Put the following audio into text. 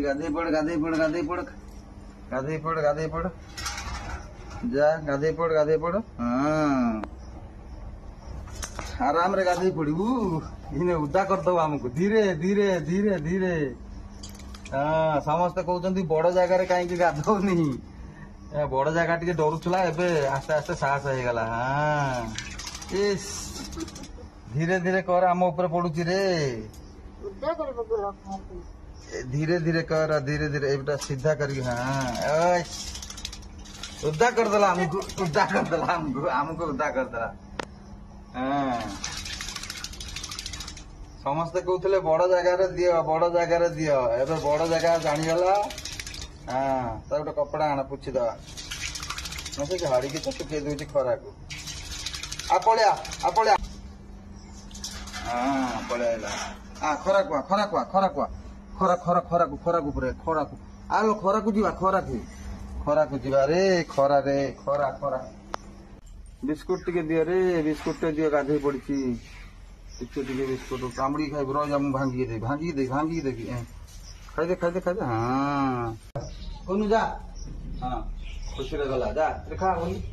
गाधे पड़ गाधे पड़ गाधे पड़ गाधे पड़ गाधे पड़ जा गाधे पड़ हाँ आराम रे गाधे पड़ू इने उदा करदब आमको धीरे धीरे धीरे धीरे हाँ समस्ते कहते बड़ जगार कहीं गाधौनी बड़ जगह टे डरुला एवं आस्ते आस्ते साहस हो गला हाँ इस धीरे धीरे कर आम ऊपर पड़ुची रे धीरे धीरे कर धीरे धीरे एटा सीधा कर हाँ उदा करदेला हमको उदा करदेला हमको उदा करदेला हाँ समस्ते कहते बड़ जगार दियो एबे बड़ जगह जानीगला हाँ तो गोटे कपड़ा आण पुछी दवा मैं हाड़ी की तो शुके दूसरी खरा को पलिया हाँ पलिया हाँ खरा को खरा को पुरे खरा को आलो खरा को जीवा खरा को जीवा रे खरा बिस्कुट टिके दियो रे बिस्कुट दियो गाधे पड़ी टिके बिस्कुट कामुड़ी खाइब रोज हम भांगी दे खाई दे हाँ कोनु जा हाँ खुशी रे गला जा खा बोली